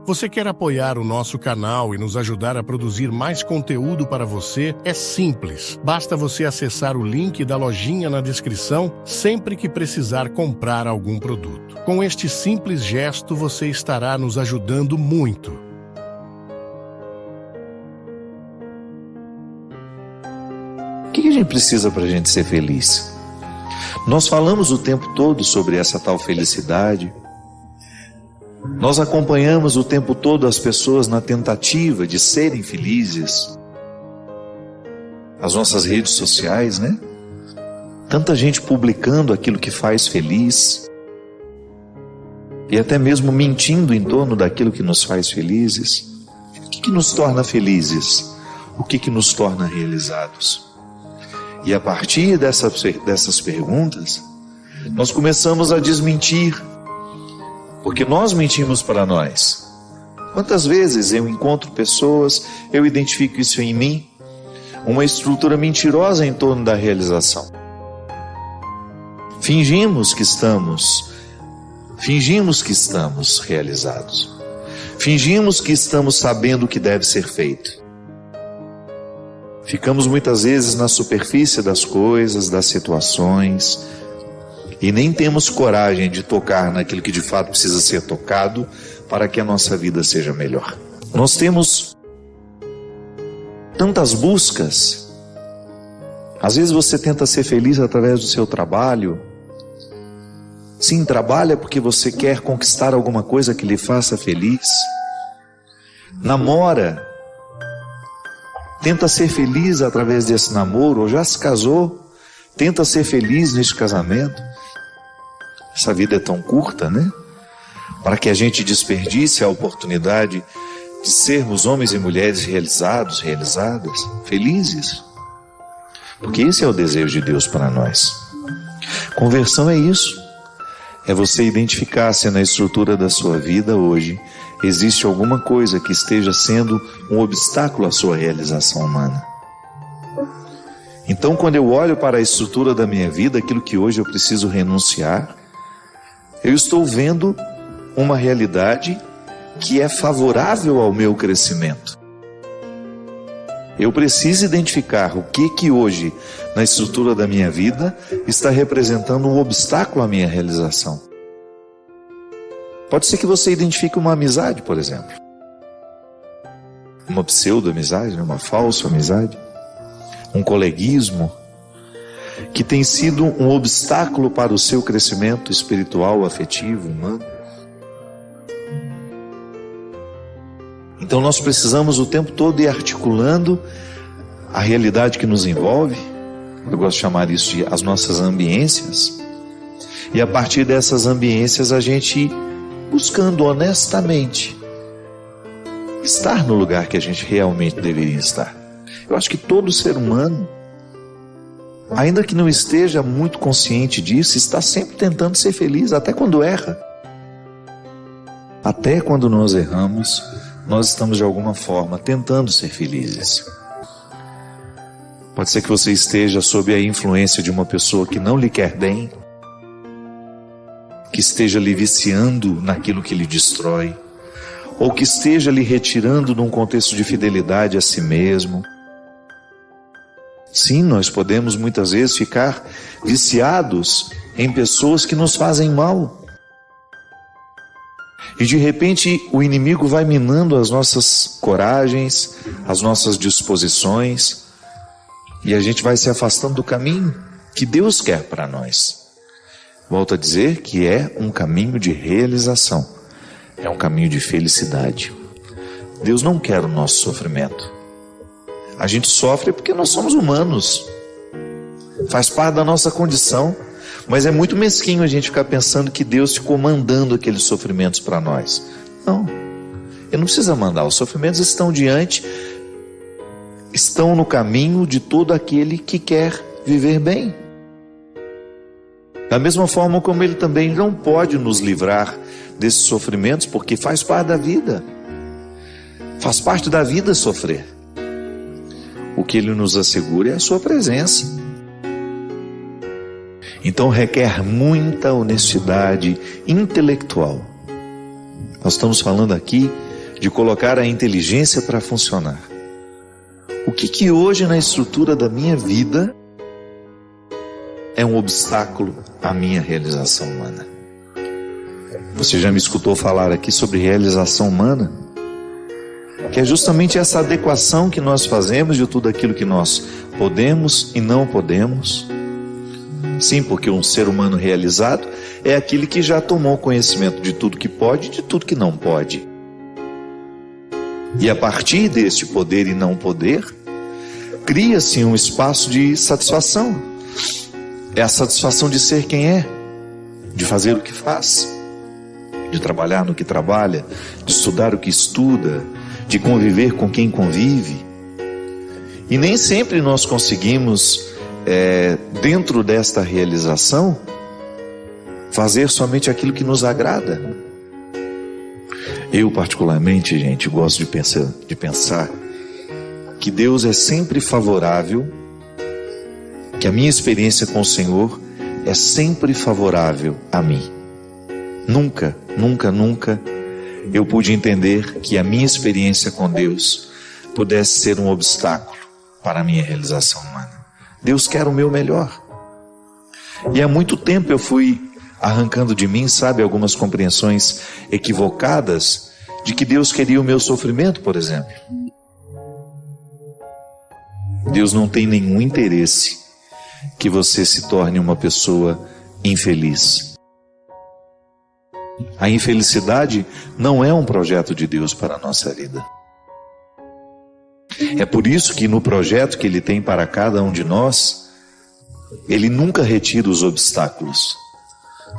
Você quer apoiar o nosso canal e nos ajudar a produzir mais conteúdo para você? É simples. Basta você acessar o link da lojinha na descrição sempre que precisar comprar algum produto. Com este simples gesto, você estará nos ajudando muito. O que a gente precisa para a gente ser feliz? Nós falamos o tempo todo sobre essa tal felicidade. Nós acompanhamos o tempo todo as pessoas na tentativa de serem felizes. As nossas redes sociais, né? Tanta gente publicando aquilo que faz feliz. E até mesmo mentindo em torno daquilo que nos faz felizes. O que nos torna felizes? O que nos torna realizados? E a partir dessas perguntas, nós começamos a desmentir. Porque nós mentimos para nós. Quantas vezes eu encontro pessoas, eu identifico isso em mim, uma estrutura mentirosa em torno da realização. Fingimos que estamos realizados. Fingimos que estamos sabendo o que deve ser feito. Ficamos muitas vezes na superfície das coisas, das situações, e nem temos coragem de tocar naquilo que de fato precisa ser tocado para que a nossa vida seja melhor. Nós temos tantas buscas. Às vezes você tenta ser feliz através do seu trabalho. Sim, trabalha porque você quer conquistar alguma coisa que lhe faça feliz. Namora. Tenta ser feliz através desse namoro, ou já se casou. Tenta ser feliz neste casamento. Essa vida é tão curta, né? Para que a gente desperdice a oportunidade de sermos homens e mulheres realizados, realizadas, felizes. Porque esse é o desejo de Deus para nós. Conversão é isso. É você identificar se na estrutura da sua vida hoje existe alguma coisa que esteja sendo um obstáculo à sua realização humana. Então, quando eu olho para a estrutura da minha vida, aquilo que hoje eu preciso renunciar, eu estou vendo uma realidade que é favorável ao meu crescimento. Eu preciso identificar o que hoje, na estrutura da minha vida, está representando um obstáculo à minha realização. Pode ser que você identifique uma amizade, por exemplo. Uma pseudo-amizade, uma falsa amizade. Um coleguismo que tem sido um obstáculo para o seu crescimento espiritual, afetivo, humano. Então nós precisamos o tempo todo ir articulando a realidade que nos envolve. Eu gosto de chamar isso de as nossas ambiências. E a partir dessas ambiências a gente ir buscando honestamente estar no lugar que a gente realmente deveria estar. Eu acho que todo ser humano, ainda que não esteja muito consciente disso, está sempre tentando ser feliz, até quando erra. Até quando nós erramos, nós estamos de alguma forma tentando ser felizes. Pode ser que você esteja sob a influência de uma pessoa que não lhe quer bem, que esteja lhe viciando naquilo que lhe destrói, ou que esteja lhe retirando de um contexto de fidelidade a si mesmo. Sim, nós podemos muitas vezes ficar viciados em pessoas que nos fazem mal. E de repente o inimigo vai minando as nossas coragens, as nossas disposições, e a gente vai se afastando do caminho que Deus quer para nós. Volto a dizer que é um caminho de realização, é um caminho de felicidade. Deus não quer o nosso sofrimento. A gente sofre porque nós somos humanos. Faz parte da nossa condição. Mas é muito mesquinho a gente ficar pensando que Deus ficou mandando aqueles sofrimentos para nós. Não. Ele não precisa mandar. Os sofrimentos estão no caminho de todo aquele que quer viver bem. Da mesma forma como Ele também não pode nos livrar desses sofrimentos, porque faz parte da vida. Faz parte da vida sofrer. O que Ele nos assegura é a sua presença. Então requer muita honestidade intelectual. Nós estamos falando aqui de colocar a inteligência para funcionar. O que hoje na estrutura da minha vida é um obstáculo à minha realização humana? Você já me escutou falar aqui sobre realização humana? Que é justamente essa adequação que nós fazemos de tudo aquilo que nós podemos e não podemos. Sim, porque um ser humano realizado é aquele que já tomou conhecimento de tudo que pode e de tudo que não pode. E a partir deste poder e não poder, cria-se um espaço de satisfação. É a satisfação de ser quem é, de fazer o que faz, de trabalhar no que trabalha, de estudar o que estuda, de conviver com quem convive. E nem sempre nós conseguimos, dentro desta realização, fazer somente aquilo que nos agrada. Eu, particularmente, gente, gosto de pensar que Deus é sempre favorável, que a minha experiência com o Senhor é sempre favorável a mim. Nunca, nunca, nunca eu pude entender que a minha experiência com Deus pudesse ser um obstáculo para a minha realização humana. Deus quer o meu melhor. E há muito tempo eu fui arrancando de mim, algumas compreensões equivocadas de que Deus queria o meu sofrimento, por exemplo. Deus não tem nenhum interesse que você se torne uma pessoa infeliz. A infelicidade não é um projeto de Deus para a nossa vida. É por isso que no projeto que Ele tem para cada um de nós, Ele nunca retira os obstáculos.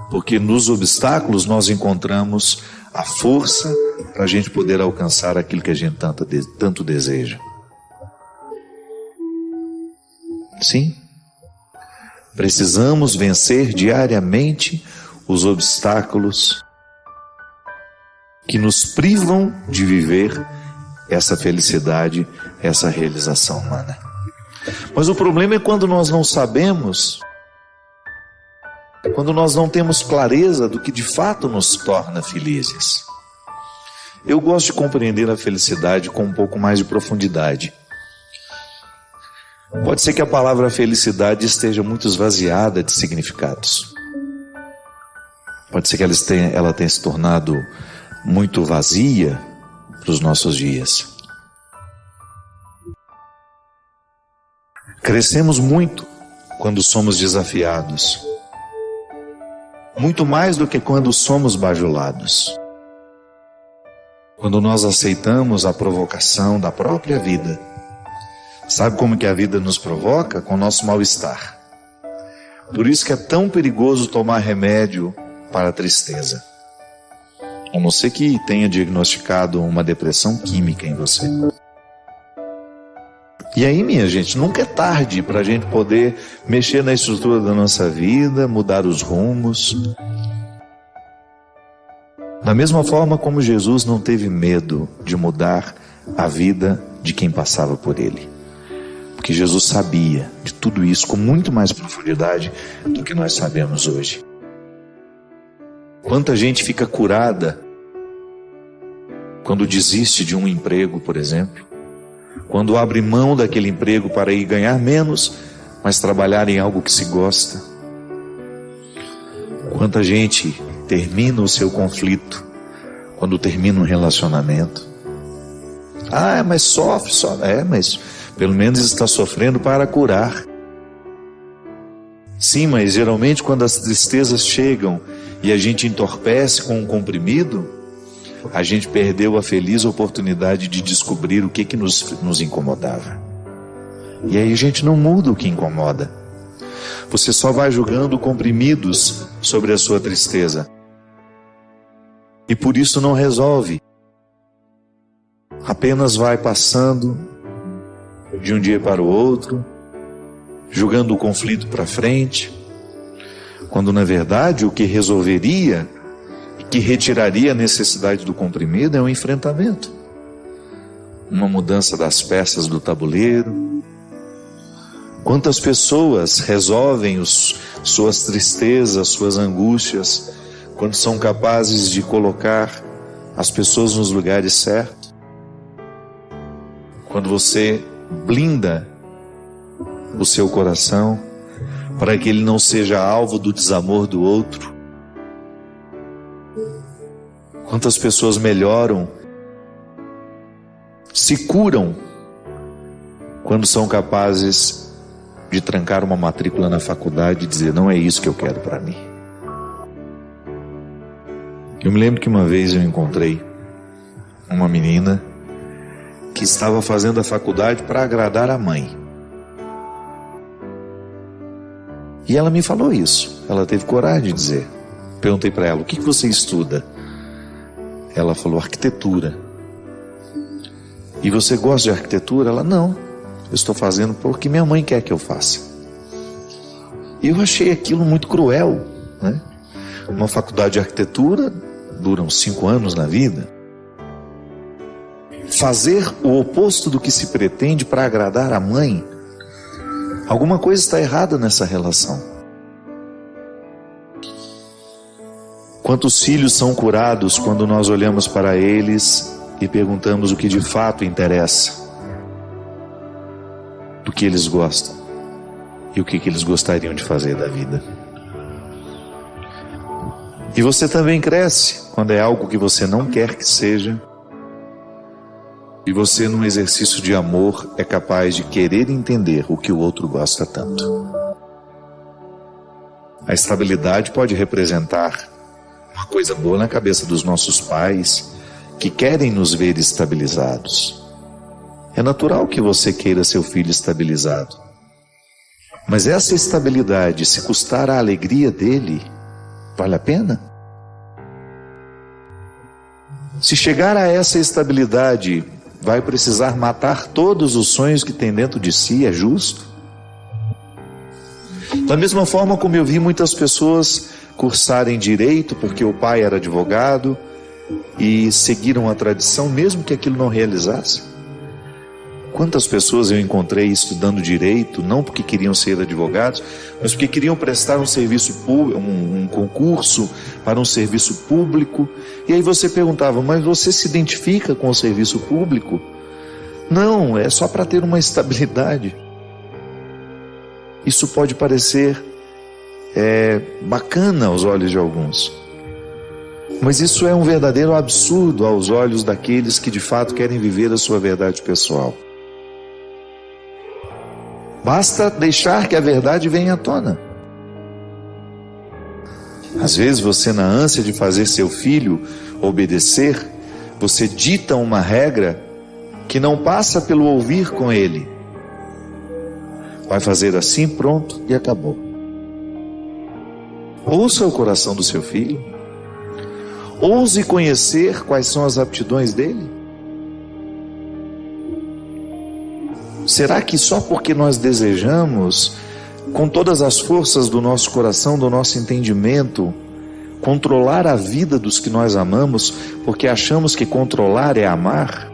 Porque nos obstáculos nós encontramos a força para a gente poder alcançar aquilo que a gente tanto deseja. Sim, precisamos vencer diariamente os obstáculos que nos privam de viver essa felicidade, essa realização humana. Mas o problema é quando nós não sabemos, quando nós não temos clareza do que de fato nos torna felizes. Eu gosto de compreender a felicidade com um pouco mais de profundidade. Pode ser que a palavra felicidade esteja muito esvaziada de significados. Pode ser que ela tenha se tornado muito vazia para os nossos dias. Crescemos muito quando somos desafiados. Muito mais do que quando somos bajulados. Quando nós aceitamos a provocação da própria vida. Sabe como que a vida nos provoca? Com o nosso mal-estar. Por isso que é tão perigoso tomar remédio para a tristeza. A não ser que tenha diagnosticado uma depressão química em você. E aí, minha gente, nunca é tarde para a gente poder mexer na estrutura da nossa vida, mudar os rumos. Da mesma forma como Jesus não teve medo de mudar a vida de quem passava por ele. Porque Jesus sabia de tudo isso com muito mais profundidade do que nós sabemos hoje. Quanta gente fica curada quando desiste de um emprego, por exemplo. Quando abre mão daquele emprego para ir ganhar menos, mas trabalhar em algo que se gosta. Quanta gente termina o seu conflito quando termina um relacionamento. Mas sofre, mas pelo menos está sofrendo para curar. Sim, mas geralmente quando as tristezas chegam e a gente entorpece com um comprimido, a gente perdeu a feliz oportunidade de descobrir o que nos incomodava. E aí a gente não muda o que incomoda. Você só vai jogando comprimidos sobre a sua tristeza. E por isso não resolve. Apenas vai passando de um dia para o outro, jogando o conflito para frente, quando na verdade o que resolveria e que retiraria a necessidade do comprimido é um enfrentamento, uma mudança das peças do tabuleiro. Quantas pessoas resolvem suas tristezas, suas angústias, quando são capazes de colocar as pessoas nos lugares certos, quando você blinda o seu coração para que ele não seja alvo do desamor do outro. Quantas pessoas melhoram, se curam, quando são capazes de trancar uma matrícula na faculdade e dizer: não é isso que eu quero para mim. Eu me lembro que uma vez eu encontrei uma menina que estava fazendo a faculdade para agradar a mãe. E ela me falou isso. Ela teve coragem de dizer. Perguntei para ela: o que você estuda? Ela falou: arquitetura. E você gosta de arquitetura? Ela: não, eu estou fazendo porque minha mãe quer que eu faça. E eu achei aquilo muito cruel, né? Uma faculdade de arquitetura duram 5 anos na vida. Fazer o oposto do que se pretende para agradar a mãe, alguma coisa está errada nessa relação. Quantos filhos são curados quando nós olhamos para eles e perguntamos o que de fato interessa, do que eles gostam e o que eles gostariam de fazer da vida. E você também cresce quando é algo que você não quer que seja, e você, num exercício de amor, é capaz de querer entender o que o outro gosta tanto. A estabilidade pode representar uma coisa boa na cabeça dos nossos pais, que querem nos ver estabilizados. É natural que você queira seu filho estabilizado. Mas essa estabilidade, se custar a alegria dele, vale a pena? Se chegar a essa estabilidade, vai precisar matar todos os sonhos que tem dentro de si, é justo? Da mesma forma como eu vi muitas pessoas cursarem direito porque o pai era advogado e seguiram a tradição mesmo que aquilo não realizasse. Quantas pessoas eu encontrei estudando direito, não porque queriam ser advogados, mas porque queriam prestar um serviço público, um concurso para um serviço público. E aí você perguntava: mas você se identifica com o serviço público? Não, é só para ter uma estabilidade. Isso pode parecer bacana aos olhos de alguns, mas isso é um verdadeiro absurdo aos olhos daqueles que de fato querem viver a sua verdade pessoal. Basta deixar que a verdade venha à tona. Às vezes você, na ânsia de fazer seu filho obedecer, você dita uma regra que não passa pelo ouvir com ele. Vai fazer assim, pronto, e acabou. Ouça o coração do seu filho. Ouse conhecer quais são as aptidões dele. Será que só porque nós desejamos, com todas as forças do nosso coração, do nosso entendimento, controlar a vida dos que nós amamos, porque achamos que controlar é amar?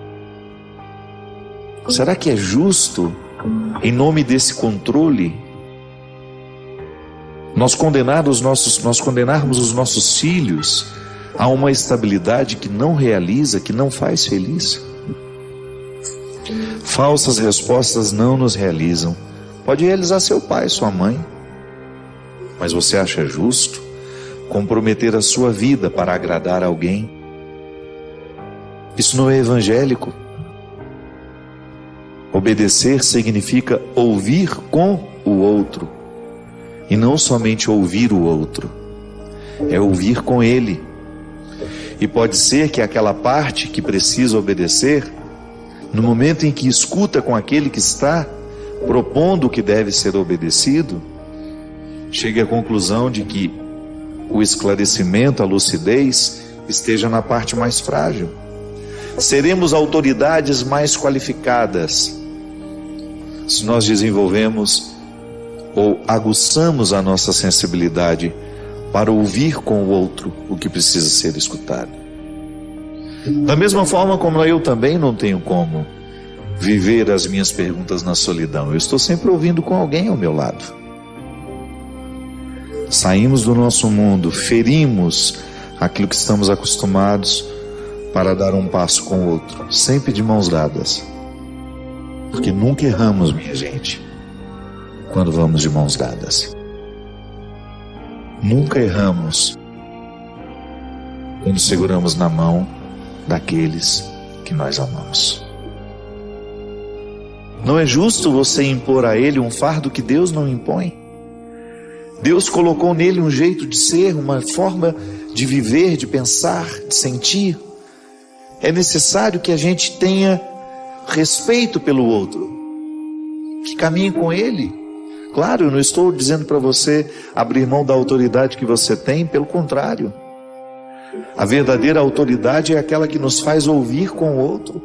Será que é justo, em nome desse controle, nós condenarmos os nossos filhos a uma estabilidade que não realiza, que não faz feliz? Falsas respostas não nos realizam. Pode realizar seu pai, sua mãe, mas você acha justo comprometer a sua vida para agradar alguém? Isso não é evangélico. Obedecer significa ouvir com o outro, e não somente ouvir o outro, é ouvir com ele. E pode ser que aquela parte que precisa obedecer, no momento em que escuta com aquele que está propondo o que deve ser obedecido, chegue à conclusão de que o esclarecimento, a lucidez, esteja na parte mais frágil. Seremos autoridades mais qualificadas se nós desenvolvemos ou aguçamos a nossa sensibilidade para ouvir com o outro o que precisa ser escutado. Da mesma forma como eu também não tenho como viver as minhas perguntas na solidão, eu estou sempre ouvindo com alguém ao meu lado. Saímos do nosso mundo, ferimos aquilo que estamos acostumados, para dar um passo com o outro, sempre de mãos dadas. Porque nunca erramos, minha gente, quando vamos de mãos dadas. Nunca erramos quando seguramos na mão daqueles que nós amamos. Não é justo você impor a ele um fardo que Deus não impõe. Deus colocou nele um jeito de ser, uma forma de viver, de pensar, de sentir. É necessário que a gente tenha respeito pelo outro, que caminhe com ele. Claro, eu não estou dizendo para você abrir mão da autoridade que você tem, pelo contrário. A verdadeira autoridade é aquela que nos faz ouvir com o outro.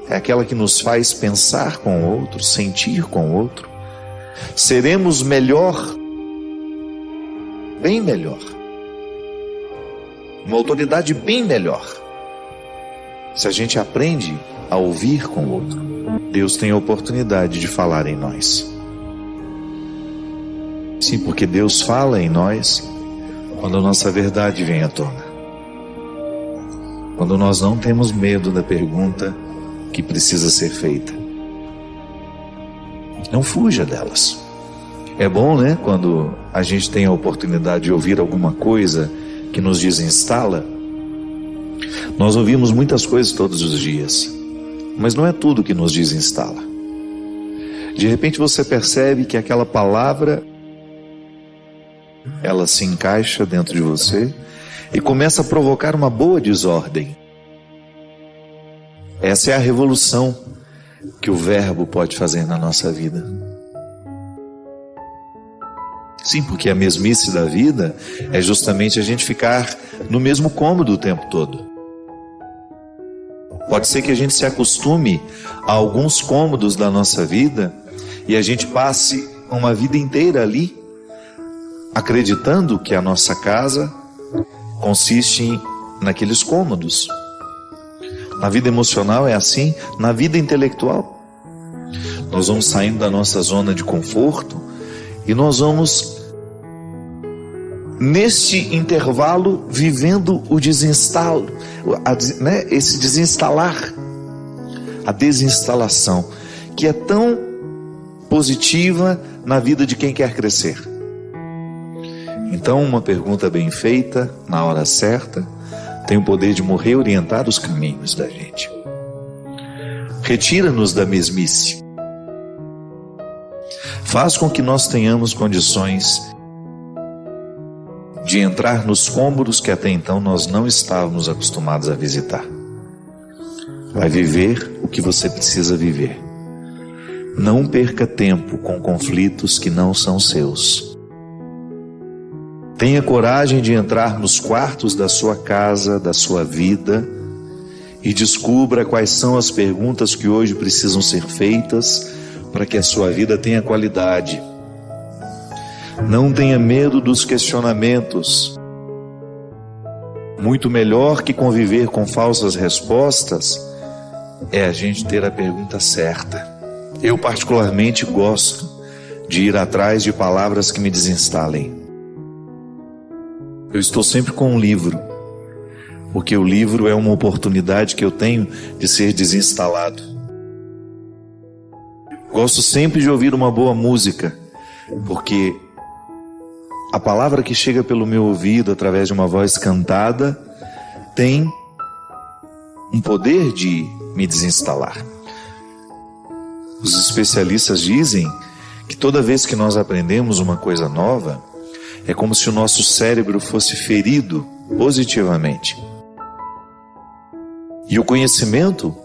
É aquela que nos faz pensar com o outro, sentir com o outro. Seremos melhor, bem melhor. Uma autoridade bem melhor, se a gente aprende a ouvir com o outro. Deus tem a oportunidade de falar em nós. Sim, porque Deus fala em nós quando a nossa verdade vem à tona. Quando nós não temos medo da pergunta que precisa ser feita. Não fuja delas. É bom, né, quando a gente tem a oportunidade de ouvir alguma coisa que nos desinstala. Nós ouvimos muitas coisas todos os dias, mas não é tudo que nos desinstala. De repente você percebe que aquela palavra, ela se encaixa dentro de você e começa a provocar uma boa desordem. Essa é a revolução que o verbo pode fazer na nossa vida. Sim, porque a mesmice da vida é justamente a gente ficar no mesmo cômodo o tempo todo. Pode ser que a gente se acostume a alguns cômodos da nossa vida e a gente passe uma vida inteira ali, acreditando que a nossa casa consiste naqueles cômodos. Na vida emocional é assim, na vida intelectual. Nós vamos saindo da nossa zona de conforto e nós vamos, neste intervalo, vivendo o desinstalo, esse desinstalar, a desinstalação, que é tão positiva na vida de quem quer crescer. Então, uma pergunta bem feita, na hora certa, tem o poder de reorientar os caminhos da gente. Retira-nos da mesmice. Faz com que nós tenhamos condições de entrar nos cômodos que até então nós não estávamos acostumados a visitar. Vai viver o que você precisa viver. Não perca tempo com conflitos que não são seus. Tenha coragem de entrar nos quartos da sua casa, da sua vida, e descubra quais são as perguntas que hoje precisam ser feitas para que a sua vida tenha qualidade. Não tenha medo dos questionamentos. Muito melhor que conviver com falsas respostas é a gente ter a pergunta certa. Eu particularmente gosto de ir atrás de palavras que me desinstalem. Eu estou sempre com um livro, porque o livro é uma oportunidade que eu tenho de ser desinstalado. Gosto sempre de ouvir uma boa música, porque a palavra que chega pelo meu ouvido através de uma voz cantada tem um poder de me desinstalar. Os especialistas dizem que toda vez que nós aprendemos uma coisa nova, é como se o nosso cérebro fosse ferido positivamente. E o conhecimento,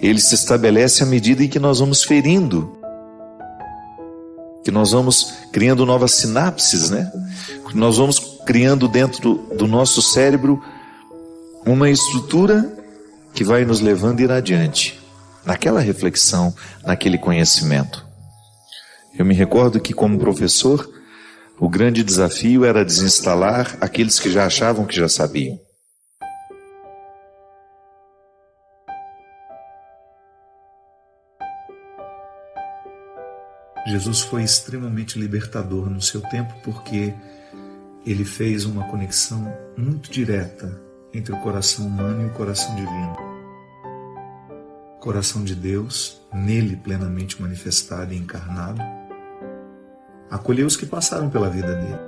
ele se estabelece à medida em que nós vamos ferindo, que nós vamos criando novas sinapses, né? Nós vamos criando dentro do nosso cérebro uma estrutura que vai nos levando a ir adiante, naquela reflexão, naquele conhecimento. Eu me recordo que, como professor, o grande desafio era desinstalar aqueles que já achavam que já sabiam. Jesus foi extremamente libertador no seu tempo porque ele fez uma conexão muito direta entre o coração humano e o coração divino. O coração de Deus, nele plenamente manifestado e encarnado, acolheu os que passaram pela vida dele.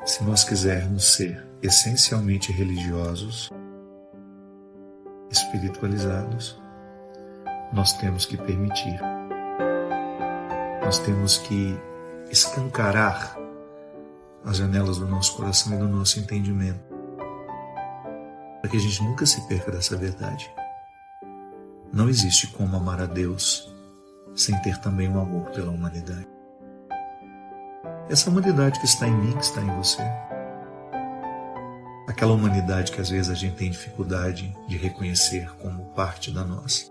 Se nós quisermos ser essencialmente religiosos, espiritualizados, nós temos que permitir. Nós temos que escancarar as janelas do nosso coração e do nosso entendimento, para que a gente nunca se perca dessa verdade. Não existe como amar a Deus sem ter também um amor pela humanidade. Essa humanidade que está em mim, que está em você. Aquela humanidade que às vezes a gente tem dificuldade de reconhecer como parte da nossa.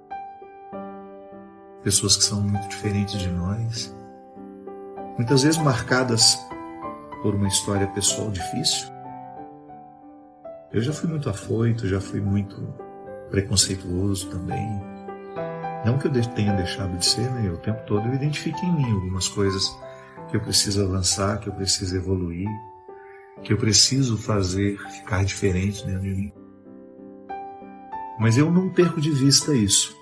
Pessoas que são muito diferentes de nós, muitas vezes marcadas por uma história pessoal difícil. Eu já fui muito afoito, já fui muito preconceituoso também. Não que eu tenha deixado de ser, né? O tempo todo eu identifico em mim algumas coisas que eu preciso avançar, que eu preciso evoluir, que eu preciso fazer ficar diferente dentro de mim. Mas eu não perco de vista isso.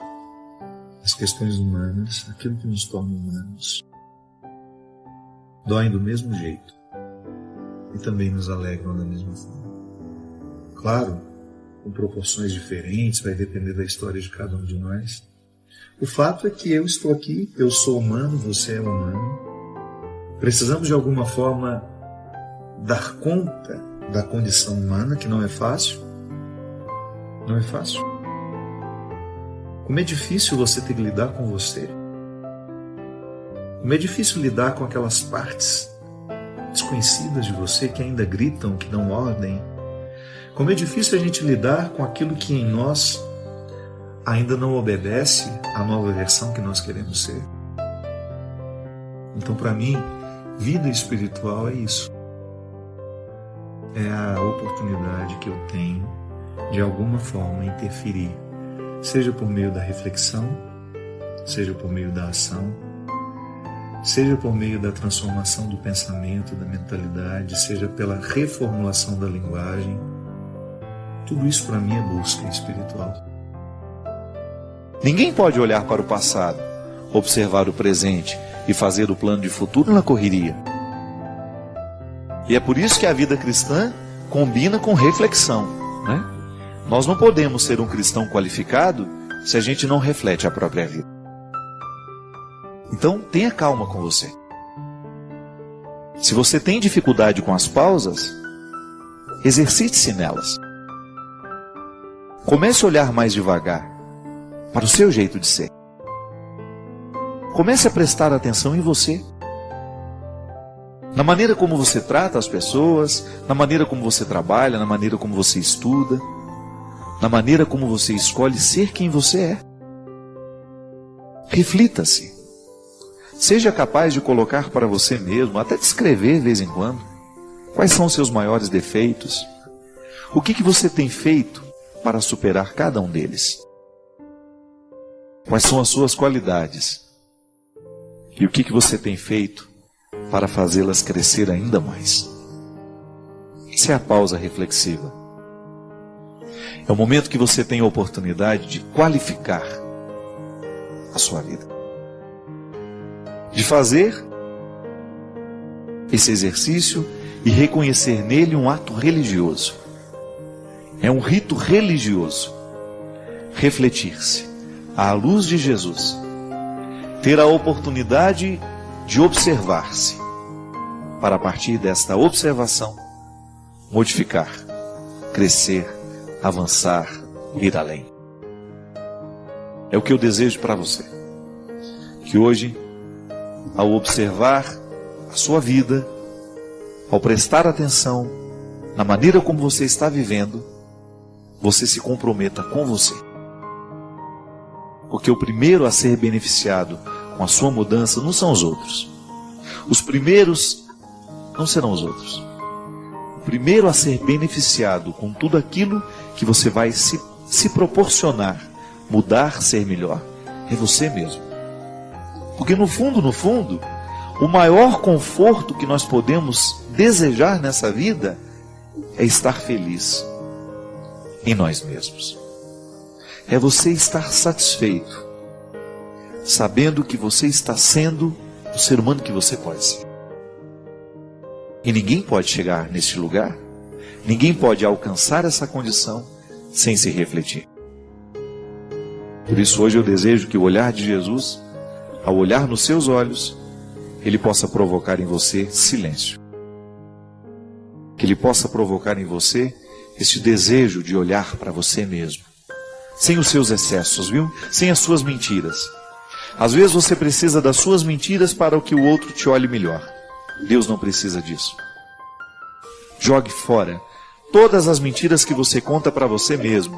As questões humanas, aquilo que nos torna humanos, doem do mesmo jeito e também nos alegram da mesma forma. Claro, com proporções diferentes, vai depender da história de cada um de nós. O fato é que eu estou aqui, eu sou humano, você é humano. Precisamos de alguma forma dar conta da condição humana, que não é fácil. Não é fácil. Como é difícil você ter que lidar com você. Como é difícil lidar com aquelas partes desconhecidas de você que ainda gritam, que dão ordem. Como é difícil a gente lidar com aquilo que em nós ainda não obedece à nova versão que nós queremos ser. Então, para mim, vida espiritual é isso. É a oportunidade que eu tenho de alguma forma interferir, seja por meio da reflexão, seja por meio da ação, seja por meio da transformação do pensamento, da mentalidade, seja pela reformulação da linguagem. Tudo isso para mim é busca espiritual. Ninguém pode olhar para o passado, observar o presente e fazer o plano de futuro na correria. E é por isso que a vida cristã combina com reflexão, né? Nós não podemos ser um cristão qualificado se a gente não reflete a própria vida. Então, tenha calma com você. Se você tem dificuldade com as pausas, exercite-se nelas. Comece a olhar mais devagar para o seu jeito de ser. Comece a prestar atenção em você. Na maneira como você trata as pessoas, na maneira como você trabalha, na maneira como você estuda, na maneira como você escolhe ser quem você é. Reflita-se. Seja capaz de colocar para você mesmo, até descrever de vez em quando, quais são os seus maiores defeitos. O que você tem feito para superar cada um deles? Quais são as suas qualidades? E o que você tem feito para fazê-las crescer ainda mais? Essa é a pausa reflexiva. É o momento que você tem a oportunidade de qualificar a sua vida. De fazer esse exercício e reconhecer nele um ato religioso. É um rito religioso. Refletir-se à luz de Jesus. Ter a oportunidade de observar-se. Para a partir desta observação, modificar, crescer, avançar, ir além. É o que eu desejo para você. Que hoje, ao observar a sua vida, ao prestar atenção na maneira como você está vivendo, você se comprometa com você. Porque o primeiro a ser beneficiado com a sua mudança não são os outros. Os primeiros não serão os outros. O primeiro a ser beneficiado com tudo aquilo que você vai se proporcionar, mudar, ser melhor, é você mesmo. Porque no fundo, o maior conforto que nós podemos desejar nessa vida é estar feliz em nós mesmos. É você estar satisfeito, sabendo que você está sendo o ser humano que você pode ser. E ninguém pode chegar neste lugar, ninguém pode alcançar essa condição sem se refletir. Por isso hoje eu desejo que o olhar de Jesus, ao olhar nos seus olhos, ele possa provocar em você silêncio. Que ele possa provocar em você este desejo de olhar para você mesmo, sem os seus excessos, viu? Sem as suas mentiras. Às vezes você precisa das suas mentiras para que o outro te olhe melhor. Deus não precisa disso. Jogue fora todas as mentiras que você conta para você mesmo.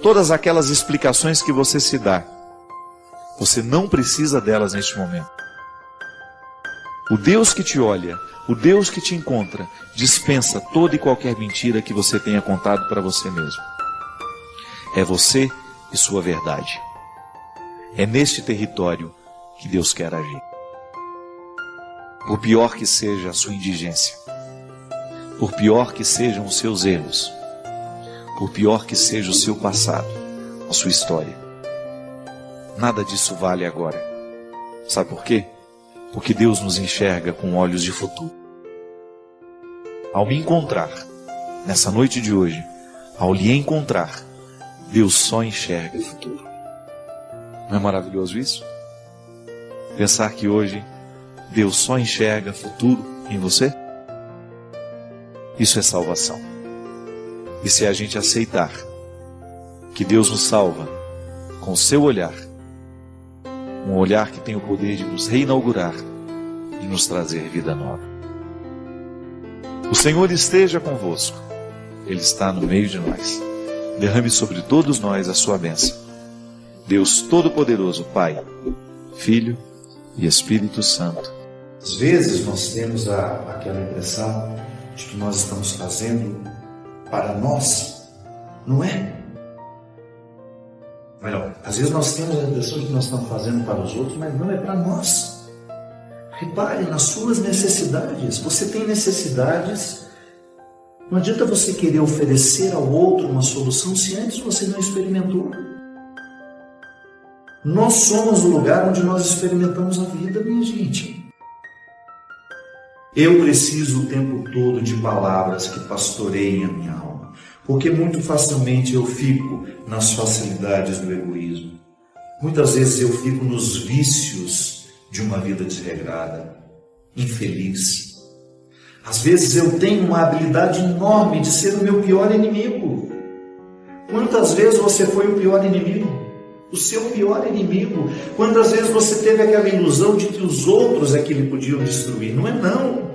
Todas aquelas explicações que você se dá. Você não precisa delas neste momento. O Deus que te olha, o Deus que te encontra, dispensa toda e qualquer mentira que você tenha contado para você mesmo. É você e sua verdade. É neste território que Deus quer agir. Por pior que seja a sua indigência, por pior que sejam os seus erros, por pior que seja o seu passado, a sua história, nada disso vale agora. Sabe por quê? Porque Deus nos enxerga com olhos de futuro. Ao me encontrar, nessa noite de hoje, ao lhe encontrar, Deus só enxerga o futuro. Não é maravilhoso isso? Pensar que hoje Deus só enxerga futuro em você? Isso é salvação. E se a gente aceitar que Deus nos salva com o seu olhar, um olhar que tem o poder de nos reinaugurar e nos trazer vida nova. O Senhor esteja convosco. Ele está no meio de nós. Derrame sobre todos nós a sua bênção. Deus Todo-Poderoso, Pai, Filho e Espírito Santo. Às vezes nós temos aquela impressão de que nós estamos fazendo para nós. Não é? Melhor, às vezes nós temos a impressão de que nós estamos fazendo para os outros, mas não é para nós. Repare nas suas necessidades. Você tem necessidades. Não adianta você querer oferecer ao outro uma solução se antes você não experimentou. Nós somos o lugar onde nós experimentamos a vida, minha gente. Eu preciso o tempo todo de palavras que pastoreiem a minha alma, porque muito facilmente eu fico nas facilidades do egoísmo. Muitas vezes eu fico nos vícios de uma vida desregrada, infeliz. Às vezes eu tenho uma habilidade enorme de ser o meu pior inimigo. Quantas vezes você foi o pior inimigo? O seu pior inimigo. Quantas vezes você teve aquela ilusão de que os outros é que lhe podiam destruir? Não é não.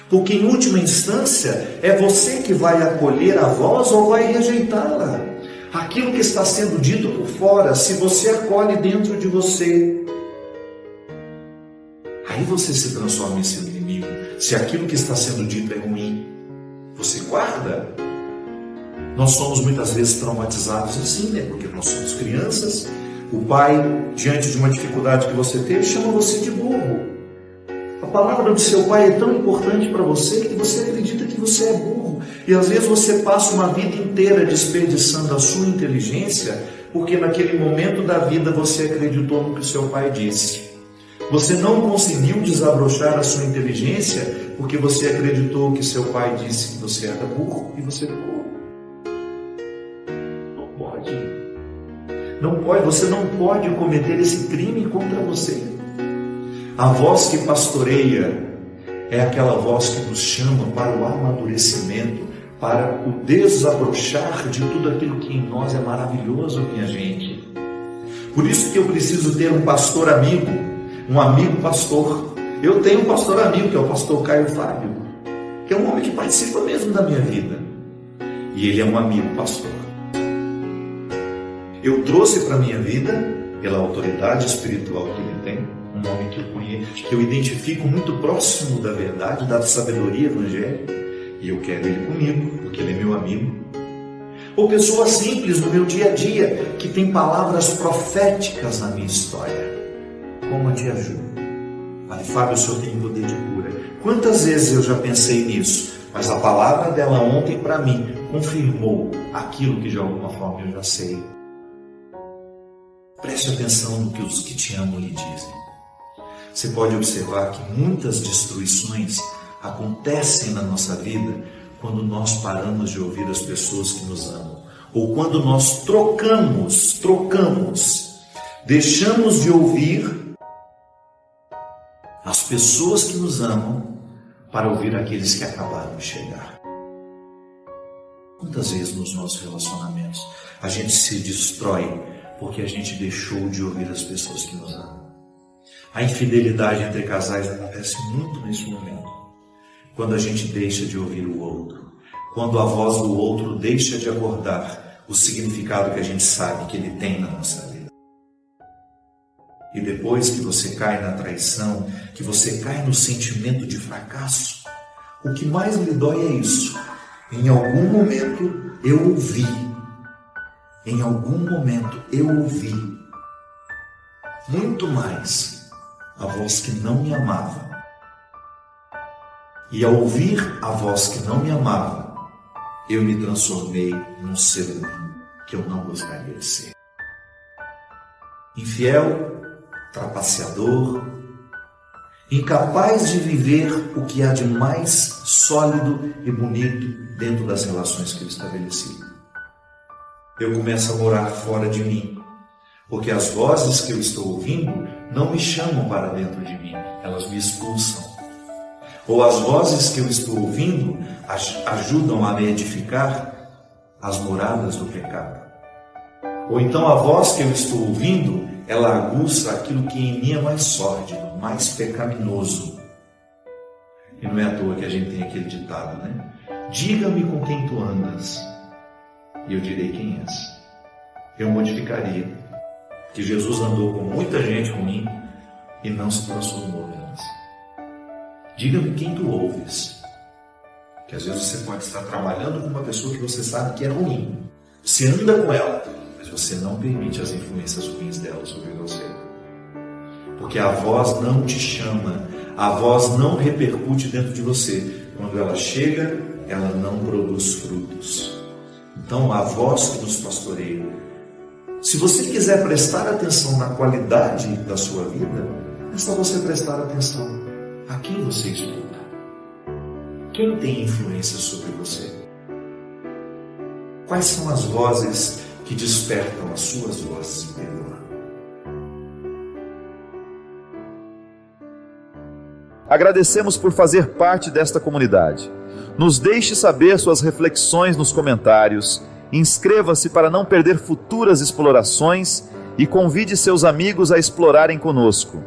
Porque em última instância é você que vai acolher a voz ou vai rejeitá-la. Aquilo que está sendo dito por fora, se você acolhe dentro de você, aí você se transforma em seu inimigo. Se aquilo que está sendo dito é ruim, você guarda. Nós somos muitas vezes traumatizados assim, né? Porque nós somos crianças. O pai, diante de uma dificuldade que você teve, chama você de burro. A palavra do seu pai é tão importante para você que você acredita que você é burro. E às vezes você passa uma vida inteira desperdiçando a sua inteligência, porque naquele momento da vida você acreditou no que o seu pai disse. Você não conseguiu desabrochar a sua inteligência porque você acreditou que seu pai disse que você era burro e você ficou. Não pode, você não pode cometer esse crime contra você. A voz que pastoreia é aquela voz que nos chama para o amadurecimento, para o desabrochar de tudo aquilo que em nós é maravilhoso, minha gente. Por isso que eu preciso ter um pastor amigo, um amigo pastor. Eu tenho um pastor amigo, que é o pastor Caio Fábio, que é um homem que participa mesmo da minha vida. E ele é um amigo pastor. Eu trouxe para a minha vida, pela autoridade espiritual que ele tem, um homem que eu conheço, que eu identifico muito próximo da verdade, da sabedoria evangélica, e eu quero ele comigo, porque ele é meu amigo. Ou pessoas simples no meu dia a dia, que tem palavras proféticas na minha história. Como a tia Ju. Pai Fábio, o senhor tem poder de cura. Quantas vezes eu já pensei nisso, mas a palavra dela ontem para mim confirmou aquilo que de alguma forma eu já sei. Preste atenção no que os que te amam lhe dizem. Você pode observar que muitas destruições acontecem na nossa vida quando nós paramos de ouvir as pessoas que nos amam, ou quando nós trocamos, deixamos de ouvir as pessoas que nos amam para ouvir aqueles que acabaram de chegar. Quantas vezes nos nossos relacionamentos a gente se destrói porque a gente deixou de ouvir as pessoas que nos amam? A infidelidade entre casais acontece muito nesse momento, quando a gente deixa de ouvir o outro, quando a voz do outro deixa de acordar o significado que a gente sabe que ele tem na nossa vida. E depois que você cai na traição, que você cai no sentimento de fracasso, o que mais lhe dói é isso. Em algum momento eu ouvi. Em algum momento eu ouvi muito mais a voz que não me amava. E ao ouvir a voz que não me amava, eu me transformei num ser humano que eu não gostaria de ser. Infiel, trapaceador, incapaz de viver o que há de mais sólido e bonito dentro das relações que eu estabeleci. Eu começo a morar fora de mim, porque as vozes que eu estou ouvindo não me chamam para dentro de mim, elas me expulsam. Ou as vozes que eu estou ouvindo ajudam a me edificar as moradas do pecado. Ou então a voz que eu estou ouvindo, ela aguça aquilo que em mim é mais sórdido, mais pecaminoso. E não é à toa que a gente tem aquele ditado, né? Diga-me com quem tu andas, e eu direi quem és. Eu modificaria que Jesus andou com muita gente ruim e não se transformou nelas. Diga-me quem tu ouves, que às vezes você pode estar trabalhando com uma pessoa que você sabe que é ruim. Você anda com ela, mas você não permite as influências ruins dela sobre você. Porque a voz não te chama, a voz não repercute dentro de você. Quando ela chega, ela não produz frutos. Então, a voz que nos pastoreia. Se você quiser prestar atenção na qualidade da sua vida, é só você prestar atenção a quem você escuta. Quem tem influência sobre você? Quais são as vozes que despertam as suas vozes interiores? Agradecemos por fazer parte desta comunidade. Nos deixe saber suas reflexões nos comentários, inscreva-se para não perder futuras explorações e convide seus amigos a explorarem conosco.